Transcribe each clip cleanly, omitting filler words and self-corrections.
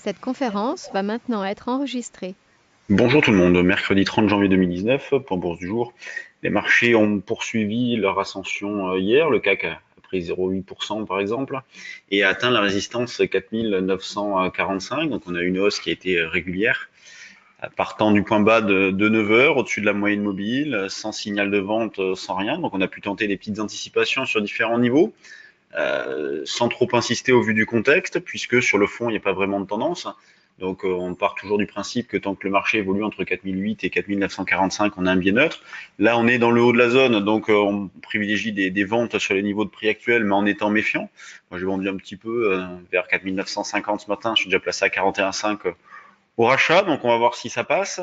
Cette conférence va maintenant être enregistrée. Bonjour tout le monde, mercredi 30 janvier 2019, point bourse du jour. Les marchés ont poursuivi leur ascension hier, le CAC a pris 0,8% par exemple, et a atteint la résistance 4945, donc on a une hausse qui a été régulière, partant du point bas de 9 heures, au-dessus de la moyenne mobile, sans signal de vente, sans rien, donc on a pu tenter des petites anticipations sur différents niveaux, sans trop insister au vu du contexte, puisque sur le fond, il n'y a pas vraiment de tendance. Donc on part toujours du principe que tant que le marché évolue entre 4008 et 4945, on a un biais neutre. Là, on est dans le haut de la zone, donc on privilégie des ventes sur les niveaux de prix actuels, mais en étant méfiant. Moi, j'ai vendu un petit peu vers 4950 ce matin, je suis déjà placé à 41,5 au rachat, donc on va voir si ça passe.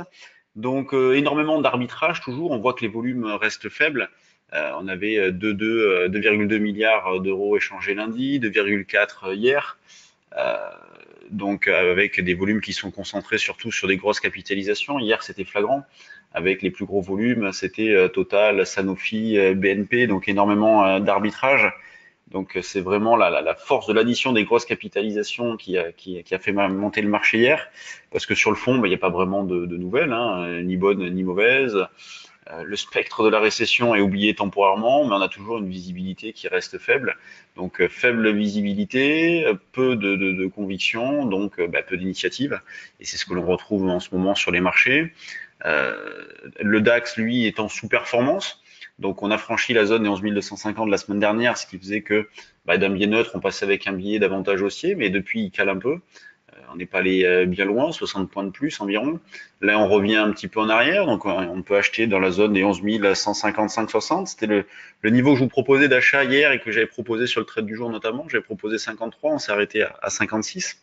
Donc énormément d'arbitrage toujours, on voit que les volumes restent faibles. On avait 2,2 milliards d'euros échangés lundi, 2,4 hier. Euh, donc avec des volumes qui sont concentrés surtout sur des grosses capitalisations. Hier, c'était flagrant. Avec les plus gros volumes, c'était Total, Sanofi, BNP, donc énormément d'arbitrage. Donc c'est vraiment la force de l'addition des grosses capitalisations qui a fait monter le marché hier, parce que sur le fond, il n'y a pas vraiment de nouvelles, hein, ni bonnes ni mauvaises. Le spectre de la récession est oublié temporairement, mais on a toujours une visibilité qui reste faible. Donc faible visibilité, peu de conviction, donc peu d'initiative. Et c'est ce que l'on retrouve en ce moment sur les marchés. Le DAX, lui, est en sous-performance. Donc on a franchi la zone des 11 250 la semaine dernière, ce qui faisait que d'un biais neutre, on passait avec un biais davantage haussier, mais depuis, il cale un peu. On n'est pas allé bien loin, 60 points de plus environ. Là, on revient un petit peu en arrière, donc on peut acheter dans la zone des 11 155,60. C'était le niveau que je vous proposais d'achat hier et que j'avais proposé sur le trade du jour notamment. J'avais proposé 53, on s'est arrêté à 56.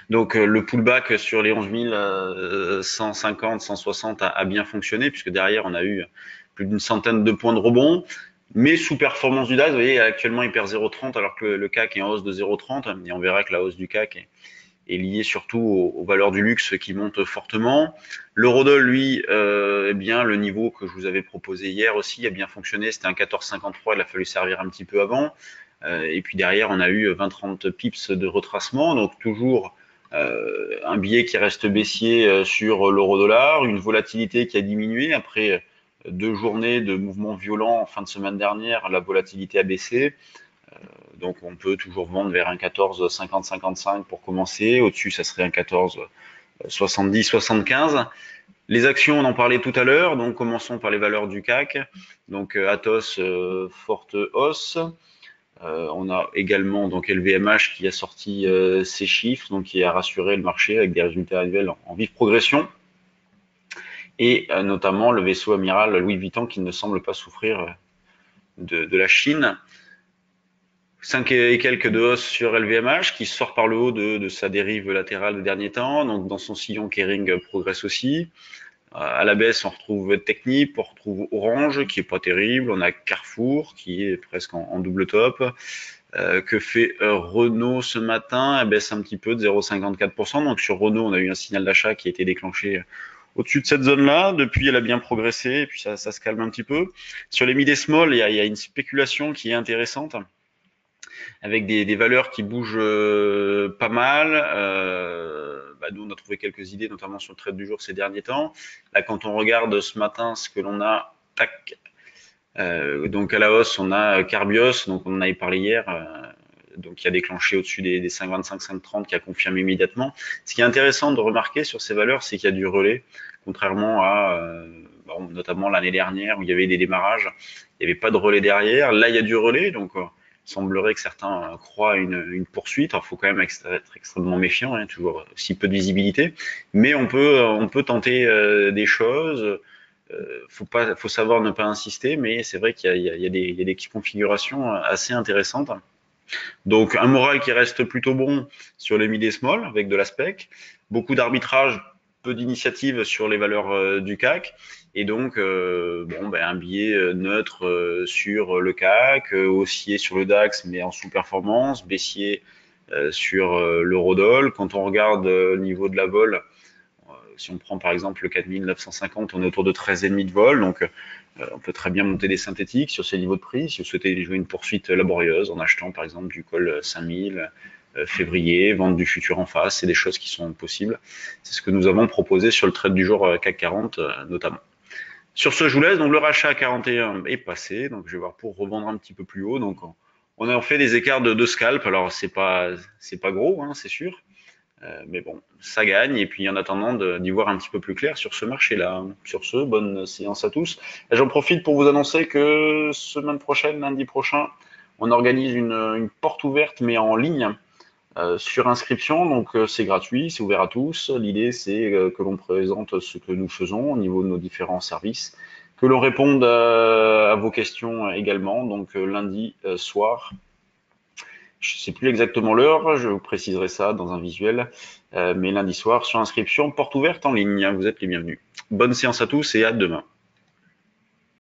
Donc le pullback sur les 11 150, 160 a bien fonctionné puisque derrière on a eu plus d'une centaine de points de rebond. Mais sous performance du DAX, vous voyez, actuellement il perd 0,30 alors que le CAC est en hausse de 0,30 et on verra que la hausse du CAC est lié surtout aux valeurs du luxe qui montent fortement. L'eurodoll, lui, eh bien, le niveau que je vous avais proposé hier aussi a bien fonctionné. C'était un 14,53, il a fallu servir un petit peu avant. Et puis derrière, on a eu 20-30 pips de retracement, donc toujours un biais qui reste baissier sur l'euro-dollar, une volatilité qui a diminué après 2 journées de mouvements violents en fin de semaine dernière. La volatilité a baissé. Donc on peut toujours vendre vers un 14 50 55 pour commencer. Au-dessus, ça serait un 14 70 75. Les actions, on en parlait tout à l'heure. Donc commençons par les valeurs du CAC. Donc Atos, forte hausse. On a également donc LVMH qui a sorti ses chiffres, donc qui a rassuré le marché avec des résultats annuels en vive progression. Et notamment le vaisseau amiral Louis Vuitton qui ne semble pas souffrir de la Chine. 5 et quelques de hausse sur LVMH qui sort par le haut de sa dérive latérale de dernier temps. Donc dans son sillon, Kering progresse aussi. À la baisse, on retrouve Technip, on retrouve Orange qui est pas terrible. On a Carrefour qui est presque en double top. Que fait Renault ce matin? Elle baisse un petit peu de 0,54%. Donc sur Renault, on a eu un signal d'achat qui a été déclenché au-dessus de cette zone-là. Depuis, elle a bien progressé et puis ça se calme un petit peu. Sur les mid et small, il y a une spéculation qui est intéressante avec des valeurs qui bougent pas mal. Nous, on a trouvé quelques idées, notamment sur le trade du jour ces derniers temps. Là, quand on regarde ce matin ce que l'on a, tac, donc à la hausse, on a Carbios, donc on en avait parlé hier, donc qui a déclenché au-dessus des 5,25, 5,30, qui a confirmé immédiatement. Ce qui est intéressant de remarquer sur ces valeurs, c'est qu'il y a du relais, contrairement à notamment l'année dernière où il y avait des démarrages, il n'y avait pas de relais derrière. Là, il y a du relais, donc il semblerait que certains croient une poursuite. Alors, il faut quand même être extrêmement méfiant, hein, toujours si peu de visibilité, mais on peut tenter des choses. Faut savoir ne pas insister, mais c'est vrai qu'il y a des configurations assez intéressantes. Donc un moral qui reste plutôt bon sur les mid et small avec de l'aspect, beaucoup d'arbitrage, peu d'initiative sur les valeurs du CAC et donc un biais neutre sur le CAC, haussier sur le DAX mais en sous-performance, baissier sur l'eurodoll. Quand on regarde le niveau de la vol, si on prend par exemple le 4950, on est autour de 13,5 de vol, donc on peut très bien monter des synthétiques sur ces niveaux de prix si vous souhaitez jouer une poursuite laborieuse en achetant par exemple du call 5000, février, vente du futur en face, c'est des choses qui sont possibles. C'est ce que nous avons proposé sur le trade du jour CAC 40 notamment. Sur ce, je vous laisse. Donc le rachat à 41 est passé. Donc je vais voir pour revendre un petit peu plus haut. Donc on a fait des écarts de scalp. Alors c'est pas gros, hein, c'est sûr. Mais bon, ça gagne. Et puis en attendant d'y voir un petit peu plus clair sur ce marché-là. Sur ce, bonne séance à tous. Et j'en profite pour vous annoncer que semaine prochaine, lundi prochain, on organise une porte ouverte mais en ligne sur inscription. Donc c'est gratuit, c'est ouvert à tous. L'idée c'est que l'on présente ce que nous faisons au niveau de nos différents services, que l'on réponde à vos questions également. Donc lundi soir, je ne sais plus exactement l'heure, je vous préciserai ça dans un visuel, mais lundi soir sur inscription, porte ouverte en ligne. Vous êtes les bienvenus. Bonne séance à tous et à demain.